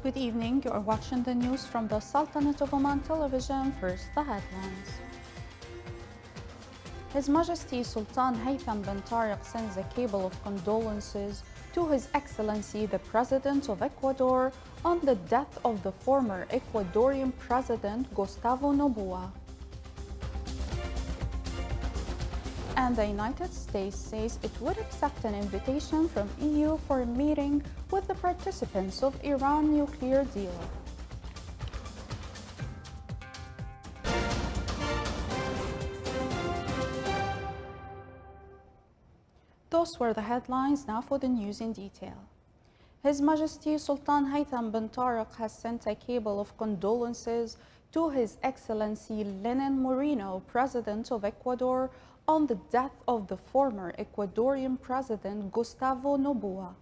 Good evening. You are watching the news from the Sultanate of Oman television. First, the headlines. His Majesty Sultan Haytham bin Tariq sends a cable of condolences to His Excellency the President of Ecuador on the death of the former Ecuadorian President Gustavo Noboa. And the United States says it would accept an invitation from EU for a meeting with the participants of Iran nuclear deal. Those were the headlines. Now for the news in detail. His Majesty Sultan Haytham bin Tariq has sent a cable of condolences to His Excellency Lenin Moreno, President of Ecuador, on the death of the former Ecuadorian President Gustavo Noboa.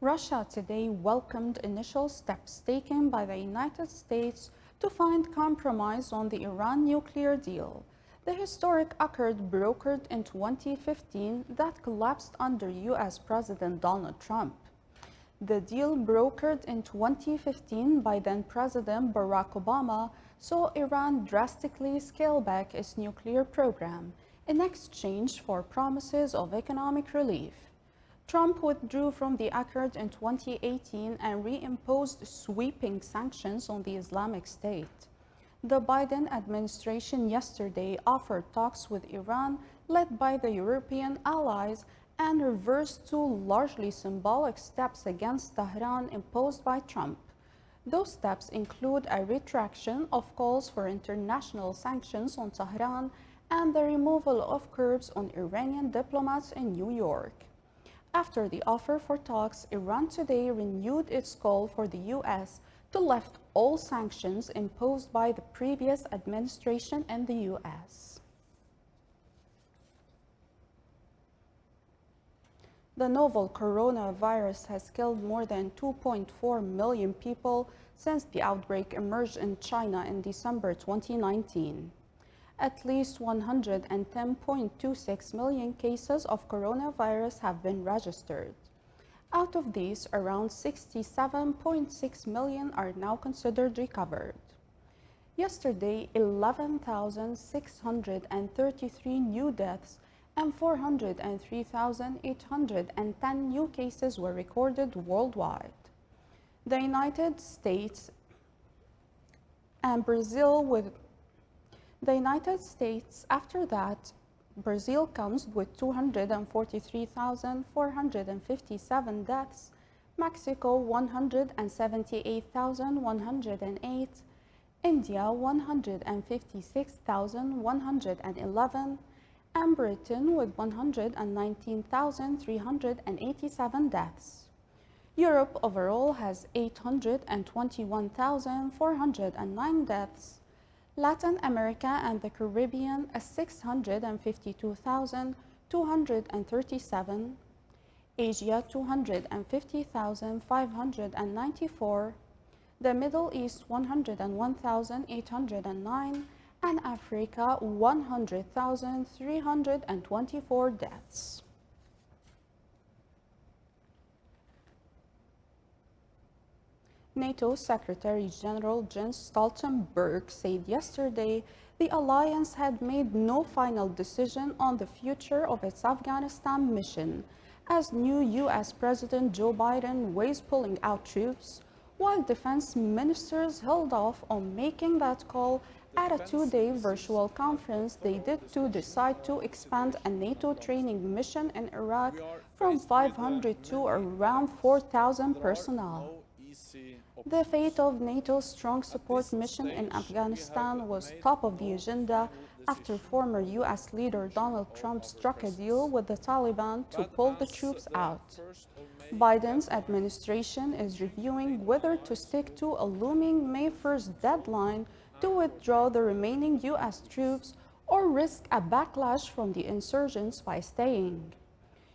Russia today welcomed initial steps taken by the United States to find compromise on the Iran nuclear deal. The historic accord brokered in 2015 that collapsed under US President Donald Trump. The deal brokered in 2015 by then-President Barack Obama saw Iran drastically scale back its nuclear program in exchange for promises of economic relief. Trump withdrew from the accord in 2018 and reimposed sweeping sanctions on the Islamic State. The Biden administration yesterday offered talks with Iran led by the European allies and reversed two largely symbolic steps against Tehran imposed by Trump. Those steps include a retraction of calls for international sanctions on Tehran and the removal of curbs on Iranian diplomats in New York. After the offer for talks, Iran today renewed its call for the US to lift all sanctions imposed by the previous administration in the US. The novel coronavirus has killed more than 2.4 million people since the outbreak emerged in China in December 2019. At least 110.26 million cases of coronavirus have been registered. Out of these, around 67.6 million are now considered recovered. Yesterday, 11,633 new deaths and 403,810 new cases were recorded worldwide. The United States and Brazil after that, Brazil comes with 243,457 deaths, Mexico 178,108, India 156,111, and Britain with 119,387 deaths. Europe overall has 821,409 deaths, Latin America and the Caribbean 652,237, Asia 250,594, the Middle East 101,809, and Africa 100,324 deaths. NATO Secretary General Jens Stoltenberg said yesterday the alliance had made no final decision on the future of its Afghanistan mission, as new US President Joe Biden weighs pulling out troops, while defense ministers held off on making that call at a two-day virtual conference they did to decide to expand a NATO training mission in Iraq from 500 to around 4,000 personnel. The fate of NATO's strong support mission in Afghanistan was top of the agenda after former US leader Donald Trump struck a deal with the Taliban to pull the troops out. Biden's administration is reviewing whether to stick to a looming May 1st deadline to withdraw the remaining US troops or risk a backlash from the insurgents by staying.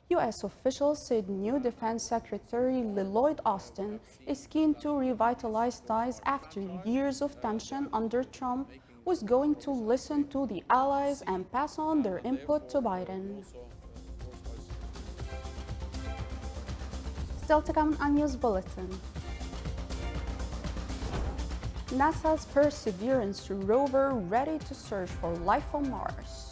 U.S. officials said new Defense Secretary Lloyd Austin is keen to revitalize ties after years of tension under Trump, was going to listen to the allies and pass on their input to Biden. Still to come on News Bulletin. NASA's Perseverance rover ready to search for life on Mars.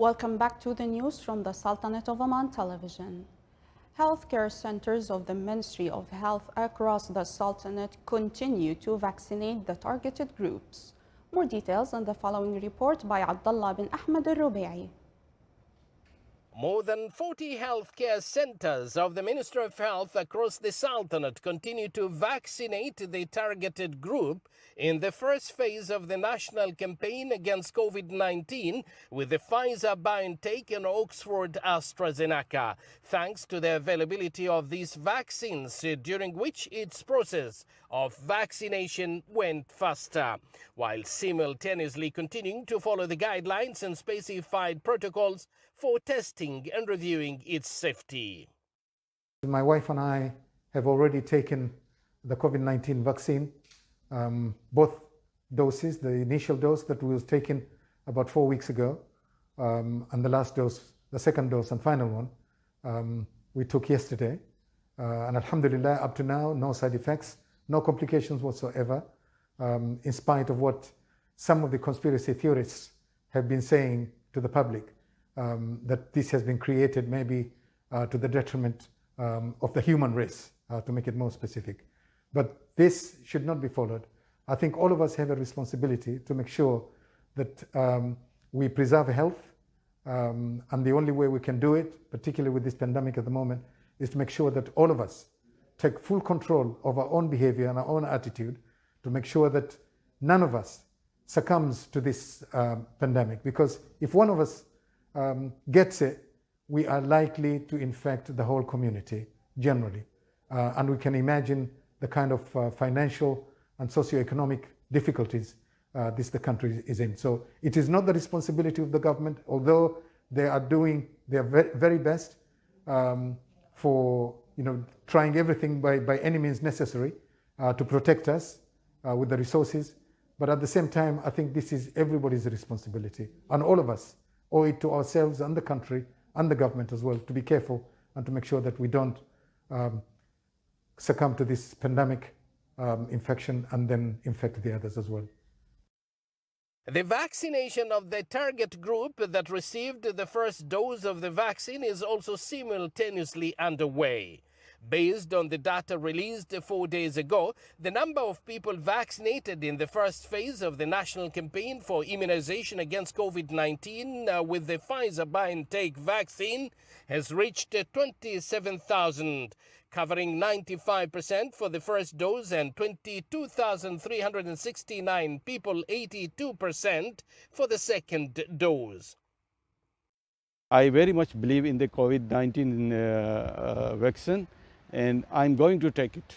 Welcome back to the news from the Sultanate of Oman television. Healthcare centers of the Ministry of Health across the Sultanate continue to vaccinate the targeted groups. More details on the following report by Abdullah bin Ahmed al-Rubi'i. More than 40 healthcare centers of the Ministry of Health across the Sultanate continue to vaccinate the targeted group in the first phase of the national campaign against COVID-19 with the Pfizer-BioNTech and Oxford AstraZeneca, thanks to the availability of these vaccines, during which its process of vaccination went faster, while simultaneously continuing to follow the guidelines and specified protocols for testing and reviewing its safety. My wife and I have already taken the COVID-19 vaccine, both doses, the initial dose that was taken about 4 weeks ago, and the last dose, the second dose and final one, we took yesterday. And alhamdulillah, up to now, no side effects, no complications whatsoever, in spite of what some of the conspiracy theorists have been saying to the public, that this has been created maybe to the detriment of the human race, to make it more specific. But this should not be followed. I think all of us have a responsibility to make sure that we preserve health, and the only way we can do it, particularly with this pandemic at the moment, is to make sure that all of us take full control of our own behavior and our own attitude to make sure that none of us succumbs to this pandemic. Because if one of us gets it, we are likely to infect the whole community generally. And we can imagine the kind of financial and socioeconomic difficulties the country is in. So it is not the responsibility of the government, although they are doing their very best for trying everything by any means necessary to protect us with the resources. But at the same time, I think this is everybody's responsibility, and all of us owe it to ourselves and the country and the government as well to be careful and to make sure that we don't succumb to this pandemic infection and then infect the others as well. The vaccination of the target group that received the first dose of the vaccine is also simultaneously underway. Based on the data released 4 days ago, the number of people vaccinated in the first phase of the national campaign for immunization against COVID-19 with the Pfizer-BioNTech vaccine has reached 27,000, covering 95% for the first dose and 22,369 people, 82% for the second dose. I very much believe in the COVID-19 vaccine, and I'm going to take it.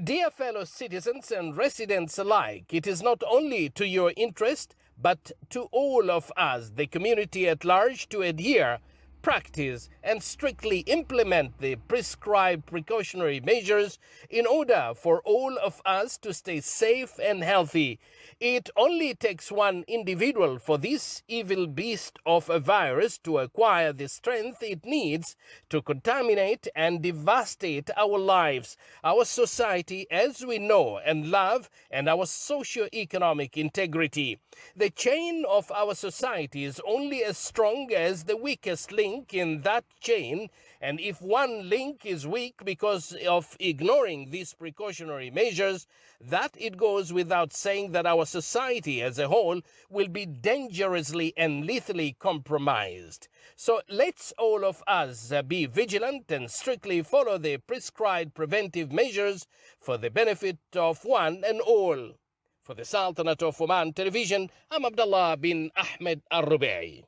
Dear fellow citizens and residents alike, it is not only to your interest, but to all of us, the community at large, to adhere, practice, and strictly implement the prescribed precautionary measures in order for all of us to stay safe and healthy. It only takes one individual for this evil beast of a virus to acquire the strength it needs to contaminate and devastate our lives, our society as we know and love, and our socio-economic integrity. The chain of our society is only as strong as the weakest link link in that chain, and if one link is weak because of ignoring these precautionary measures, that it goes without saying that our society as a whole will be dangerously and lethally compromised. So let's all of us be vigilant and strictly follow the prescribed preventive measures for the benefit of one and all. For the Sultanate of Oman Television, I'm Abdullah bin Ahmed Al-Rubai.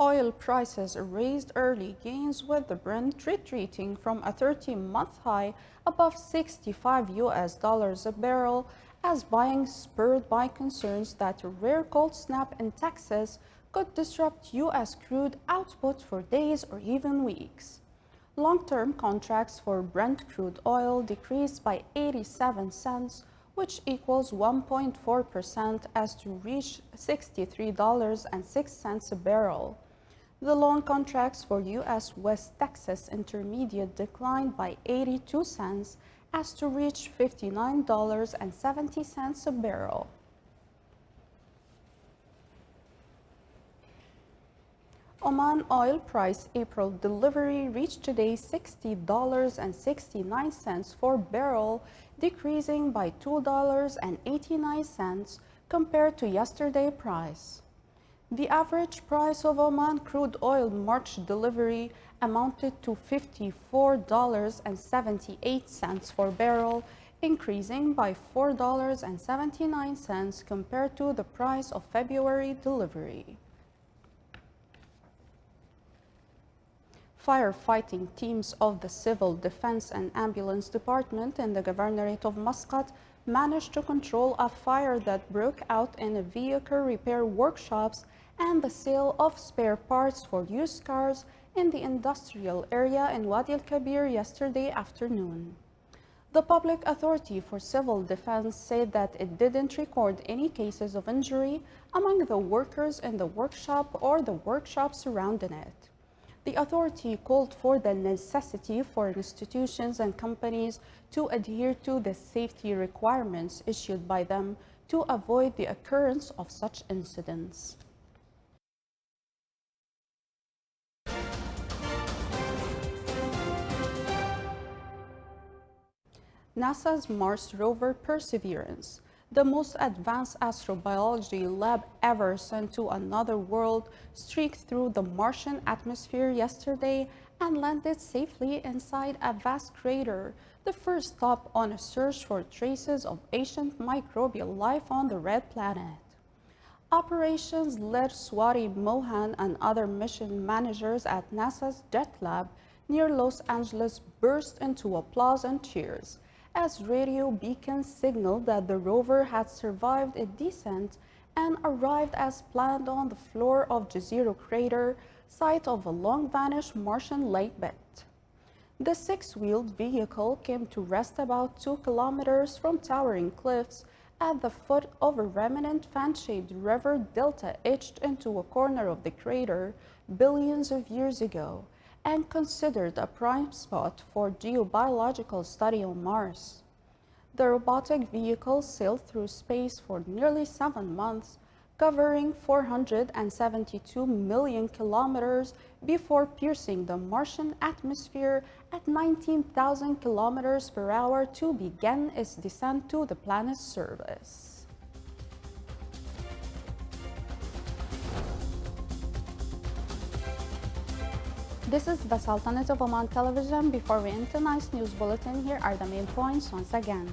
Oil prices raised early gains with the Brent retreating from a 30-month high above $65 a barrel as buying spurred by concerns that a rare cold snap in Texas could disrupt U.S. crude output for days or even weeks. Long-term contracts for Brent crude oil decreased by 87 cents, which equals 1.4% as to reach $63.06 a barrel. The long contracts for U.S. West Texas Intermediate declined by 82 cents as to reach $59.70 a barrel. Oman oil price April delivery reached today $60.69 for barrel, decreasing by $2.89 compared to yesterday's price. The average price of Oman crude oil March delivery amounted to $54.78 for barrel, increasing by $4.79 compared to the price of February delivery. Firefighting teams of the Civil Defense and Ambulance Department in the Governorate of Muscat managed to control a fire that broke out in a vehicle repair workshops and the sale of spare parts for used cars in the industrial area in Wadi al-Kabir yesterday afternoon. The Public Authority for Civil Defense said that it didn't record any cases of injury among the workers in the workshop or the workshop surrounding it. The authority called for the necessity for institutions and companies to adhere to the safety requirements issued by them to avoid the occurrence of such incidents. NASA's Mars rover Perseverance, the most advanced astrobiology lab ever sent to another world, streaked through the Martian atmosphere yesterday and landed safely inside a vast crater, the first stop on a search for traces of ancient microbial life on the red planet. Operations lead Swati Mohan and other mission managers at NASA's Jet Lab near Los Angeles burst into applause and cheers as radio beacons signaled that the rover had survived a descent and arrived as planned on the floor of Jezero crater, site of a long-vanished Martian lake bed. The six-wheeled vehicle came to rest about 2 kilometers from towering cliffs at the foot of a remnant fan-shaped river delta etched into a corner of the crater billions of years ago, and considered a prime spot for geobiological study on Mars. The robotic vehicle sailed through space for nearly 7 months, covering 472 million kilometers before piercing the Martian atmosphere at 19,000 kilometers per hour to begin its descent to the planet's surface. This is the Sultanate of Oman Television. Before we end tonight's news bulletin, here are the main points once again.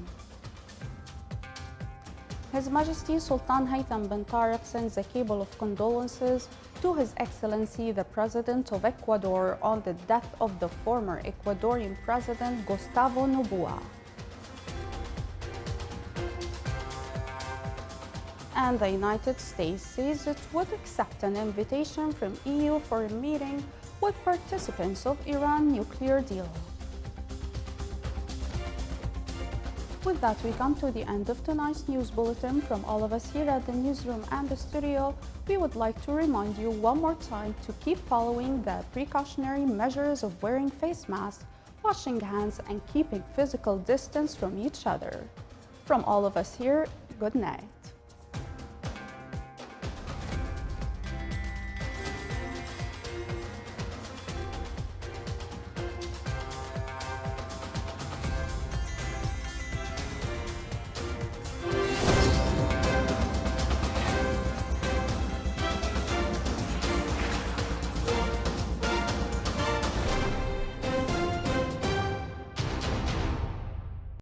His Majesty Sultan Haytham bin Tariq sends a cable of condolences to His Excellency the President of Ecuador on the death of the former Ecuadorian President Gustavo Noboa. And the United States says it would accept an invitation from EU for a meeting with participants of Iran nuclear deal. With that, we come to the end of tonight's news bulletin. From all of us here at the newsroom and the studio, we would like to remind you one more time to keep following the precautionary measures of wearing face masks, washing hands, and keeping physical distance from each other. From all of us here, good night.